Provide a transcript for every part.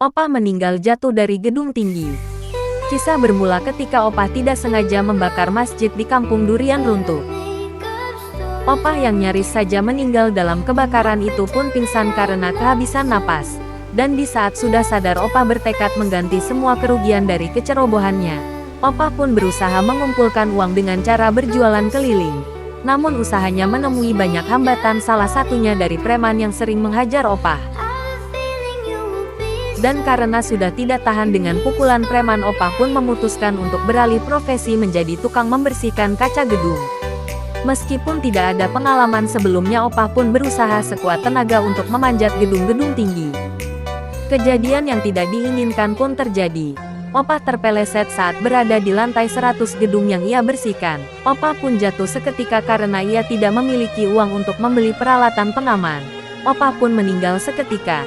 Opah meninggal jatuh dari gedung tinggi. Kisah bermula ketika Opah tidak sengaja membakar masjid di kampung durian runtuh. Opah yang nyaris saja meninggal dalam kebakaran itu pun pingsan karena kehabisan napas. Dan di saat sudah sadar Opah bertekad mengganti semua kerugian dari kecerobohannya. Opah pun berusaha mengumpulkan uang dengan cara berjualan keliling. Namun usahanya menemui banyak hambatan, salah satunya dari preman yang sering menghajar Opah. Dan karena sudah tidak tahan dengan pukulan preman, Opah pun memutuskan untuk beralih profesi menjadi tukang membersihkan kaca gedung. Meskipun tidak ada pengalaman sebelumnya, Opah pun berusaha sekuat tenaga untuk memanjat gedung-gedung tinggi. Kejadian yang tidak diinginkan pun terjadi. Opah terpeleset saat berada di lantai 100 gedung yang ia bersihkan. Opah pun jatuh seketika karena ia tidak memiliki uang untuk membeli peralatan pengaman. Opah pun meninggal seketika.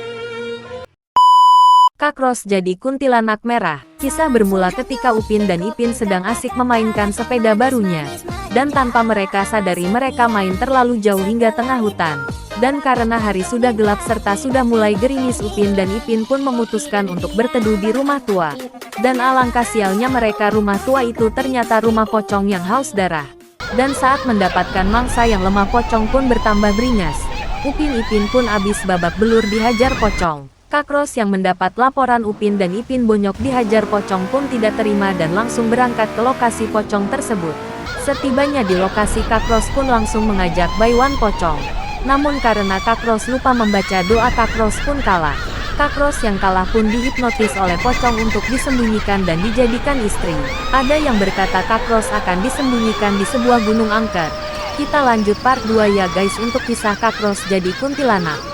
Kakros jadi kuntilanak merah. Kisah bermula ketika Upin dan Ipin sedang asik memainkan sepeda barunya. Dan tanpa mereka sadari mereka main terlalu jauh hingga tengah hutan. Dan karena hari sudah gelap serta sudah mulai gerimis, Upin dan Ipin pun memutuskan untuk berteduh di rumah tua. Dan alangkah sialnya mereka, rumah tua itu ternyata rumah pocong yang haus darah. Dan saat mendapatkan mangsa yang lemah, pocong pun bertambah beringas. Upin Ipin pun abis babak belur dihajar pocong. Kakros yang mendapat laporan Upin dan Ipin bonyok dihajar pocong pun tidak terima dan langsung berangkat ke lokasi pocong tersebut. Setibanya di lokasi, Kakros pun langsung mengajak Baiwan pocong. Namun karena Kakros lupa membaca doa, Kakros pun kalah. Kakros yang kalah pun dihipnotis oleh pocong untuk disembunyikan dan dijadikan istri. Ada yang berkata Kakros akan disembunyikan di sebuah gunung angker. Kita lanjut part 2 ya guys untuk kisah Kakros jadi kuntilanak.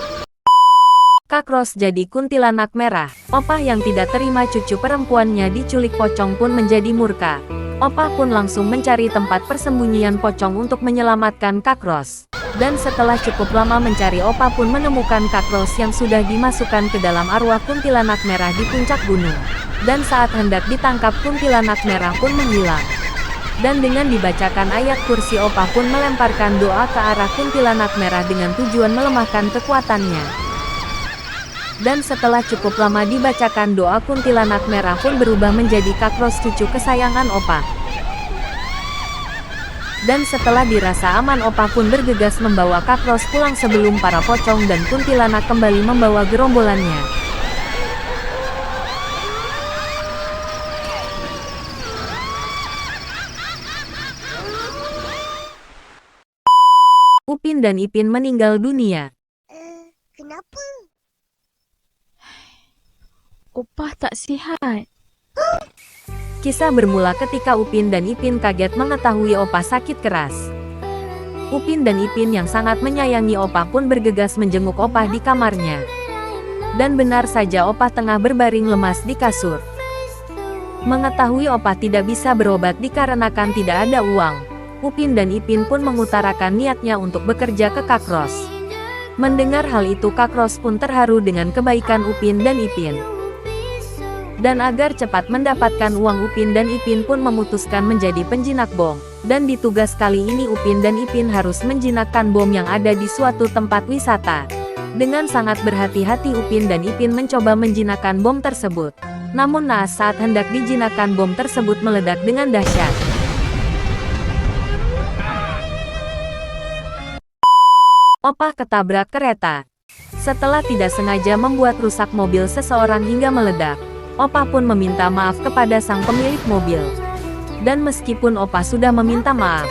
Kakros jadi kuntilanak merah. Opah yang tidak terima cucu perempuannya diculik pocong pun menjadi murka. Opah pun langsung mencari tempat persembunyian pocong untuk menyelamatkan Kakros. Dan setelah cukup lama mencari, Opah pun menemukan Kakros yang sudah dimasukkan ke dalam arwah kuntilanak merah di puncak gunung. Dan saat hendak ditangkap, kuntilanak merah pun menghilang. Dan dengan dibacakan ayat kursi, Opah pun melemparkan doa ke arah kuntilanak merah dengan tujuan melemahkan kekuatannya. Dan setelah cukup lama dibacakan doa, kuntilanak merah pun berubah menjadi Kakros, cucu kesayangan Opah. Dan setelah dirasa aman, Opah pun bergegas membawa Kakros pulang sebelum para pocong dan kuntilanak kembali membawa gerombolannya. Upin dan Ipin meninggal dunia. Kenapa? Opah tak sihat. Kisah bermula ketika Upin dan Ipin kaget mengetahui Opah sakit keras. Upin dan Ipin yang sangat menyayangi Opah pun bergegas menjenguk Opah di kamarnya. Dan benar saja, Opah tengah berbaring lemas di kasur. Mengetahui Opah tidak bisa berobat dikarenakan tidak ada uang, Upin dan Ipin pun mengutarakan niatnya untuk bekerja ke Kakros. Mendengar hal itu, Kakros pun terharu dengan kebaikan Upin dan Ipin. Dan agar cepat mendapatkan uang, Upin dan Ipin pun memutuskan menjadi penjinak bom. Dan di tugas kali ini, Upin dan Ipin harus menjinakkan bom yang ada di suatu tempat wisata. Dengan sangat berhati-hati, Upin dan Ipin mencoba menjinakkan bom tersebut. Namun naas saat hendak dijinakkan, bom tersebut meledak dengan dahsyat. Opah ketabrak kereta. Setelah tidak sengaja membuat rusak mobil seseorang hingga meledak, Opah pun meminta maaf kepada sang pemilik mobil. Dan meskipun Opah sudah meminta maaf,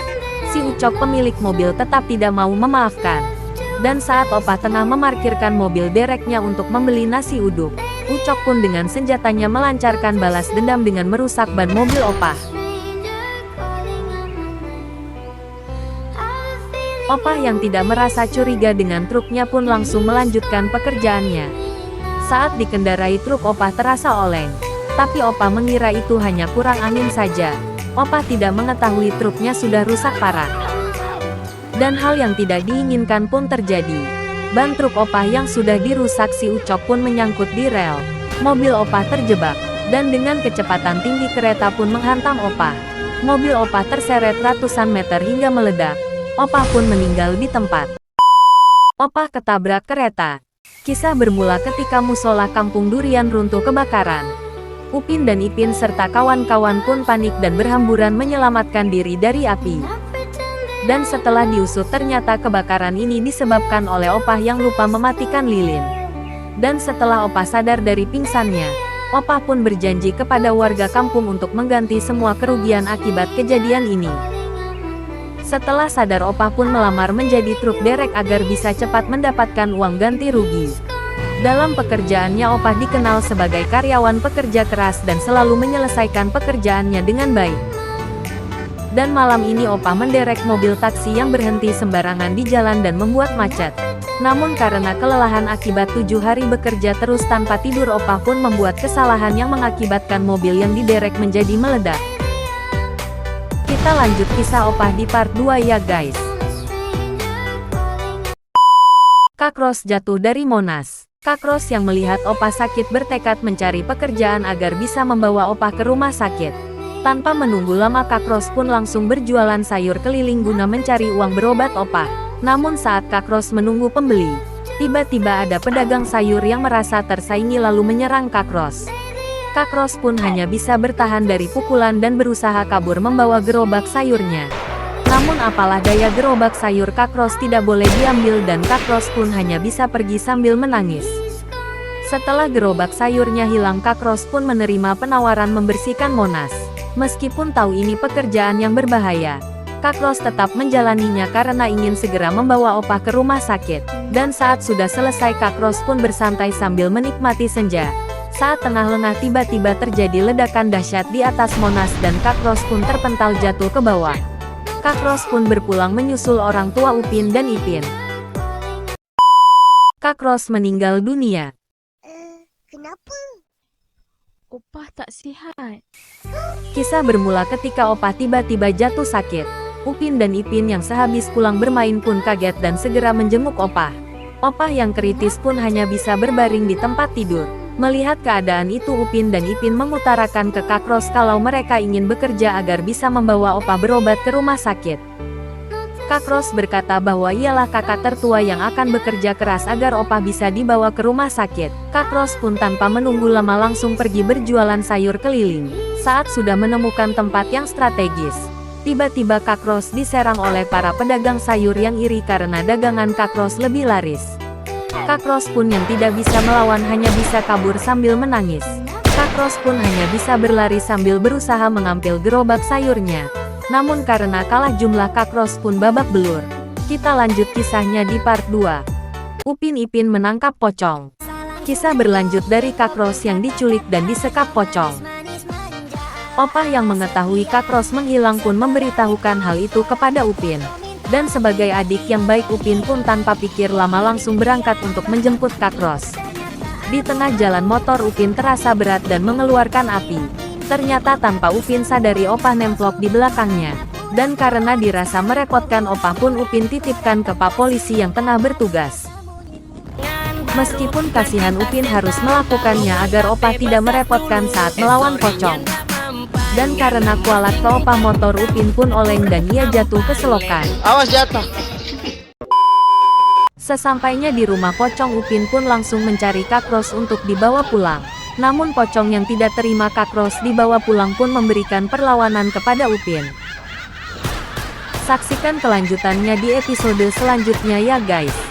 si Ucok pemilik mobil tetap tidak mau memaafkan. Dan saat Opah tengah memarkirkan mobil dereknya untuk membeli nasi uduk, Ucok pun dengan senjatanya melancarkan balas dendam dengan merusak ban mobil Opah. Opah yang tidak merasa curiga dengan truknya pun langsung melanjutkan pekerjaannya. Saat dikendarai truk, Opah terasa oleng. Tapi Opah mengira itu hanya kurang angin saja. Opah tidak mengetahui truknya sudah rusak parah. Dan hal yang tidak diinginkan pun terjadi. Ban truk Opah yang sudah dirusak si Ucok pun menyangkut di rel. Mobil Opah terjebak. Dan dengan kecepatan tinggi kereta pun menghantam Opah. Mobil Opah terseret ratusan meter hingga meledak. Opah pun meninggal di tempat. Opah ketabrak kereta. Kisah bermula ketika musola kampung durian runtuh kebakaran. Upin dan Ipin serta kawan-kawan pun panik dan berhamburan menyelamatkan diri dari api. Dan setelah diusut ternyata kebakaran ini disebabkan oleh Opah yang lupa mematikan lilin. Dan setelah Opah sadar dari pingsannya, Opah pun berjanji kepada warga kampung untuk mengganti semua kerugian akibat kejadian ini. Setelah sadar Opah pun melamar menjadi truk derek agar bisa cepat mendapatkan uang ganti rugi. Dalam pekerjaannya Opah dikenal sebagai karyawan pekerja keras dan selalu menyelesaikan pekerjaannya dengan baik. Dan malam ini Opah menderek mobil taksi yang berhenti sembarangan di jalan dan membuat macet. Namun karena kelelahan akibat 7 hari bekerja terus tanpa tidur, Opah pun membuat kesalahan yang mengakibatkan mobil yang diderek menjadi meledak. Kita lanjut kisah Opah di part 2 ya guys. Kak Ros jatuh dari Monas. Kak Ros yang melihat Opah sakit bertekad mencari pekerjaan agar bisa membawa Opah ke rumah sakit. Tanpa menunggu lama Kak Ros pun langsung berjualan sayur keliling guna mencari uang berobat Opah. Namun saat Kak Ros menunggu pembeli, tiba-tiba ada pedagang sayur yang merasa tersaingi lalu menyerang Kak Ros. Kak Ros pun hanya bisa bertahan dari pukulan dan berusaha kabur membawa gerobak sayurnya. Namun apalah daya, gerobak sayur Kak Ros tidak boleh diambil dan Kak Ros pun hanya bisa pergi sambil menangis. Setelah gerobak sayurnya hilang, Kak Ros pun menerima penawaran membersihkan Monas. Meskipun tahu ini pekerjaan yang berbahaya, Kak Ros tetap menjalaninya karena ingin segera membawa Opah ke rumah sakit. Dan saat sudah selesai, Kak Ros pun bersantai sambil menikmati senja. Saat tengah lengah tiba-tiba terjadi ledakan dahsyat di atas Monas dan Kak Ros pun terpental jatuh ke bawah. Kak Ros pun berpulang menyusul orang tua Upin dan Ipin. Kak Ros meninggal dunia. Kenapa? Opah tak sihat. Kisah bermula ketika Opah tiba-tiba jatuh sakit. Upin dan Ipin yang sehabis pulang bermain pun kaget dan segera menjenguk Opah. Opah yang kritis pun hanya bisa berbaring di tempat tidur. Melihat keadaan itu, Upin dan Ipin mengutarakan ke Kak Ros kalau mereka ingin bekerja agar bisa membawa Opah berobat ke rumah sakit. Kak Ros berkata bahwa ialah kakak tertua yang akan bekerja keras agar Opah bisa dibawa ke rumah sakit. Kak Ros pun tanpa menunggu lama langsung pergi berjualan sayur keliling. Saat sudah menemukan tempat yang strategis, tiba-tiba Kak Ros diserang oleh para pedagang sayur yang iri karena dagangan Kak Ros lebih laris. Kak Ros pun yang tidak bisa melawan hanya bisa kabur sambil menangis. Kak Ros pun hanya bisa berlari sambil berusaha mengambil gerobak sayurnya. Namun karena kalah jumlah, Kak Ros pun babak belur. Kita lanjut kisahnya di part 2. Upin Ipin menangkap pocong. Kisah berlanjut dari Kak Ros yang diculik dan disekap pocong. Opah yang mengetahui Kak Ros menghilang pun memberitahukan hal itu kepada Upin. Dan sebagai adik yang baik, Upin pun tanpa pikir lama langsung berangkat untuk menjemput Kak Ros. Di tengah jalan motor Upin terasa berat dan mengeluarkan api. Ternyata tanpa Upin sadari Opah nemplok di belakangnya. Dan karena dirasa merepotkan Opah pun Upin titipkan ke Pak Polisi yang tengah bertugas. Meskipun kasihan, Upin harus melakukannya agar Opah tidak merepotkan saat melawan pocong. Dan karena kualat ke Opah, motor Upin pun oleng dan ia jatuh ke selokan. Awas jatuh. Sesampainya di rumah pocong, Upin pun langsung mencari Kak Ros untuk dibawa pulang. Namun pocong yang tidak terima Kak Ros dibawa pulang pun memberikan perlawanan kepada Upin. Saksikan kelanjutannya di episode selanjutnya ya guys.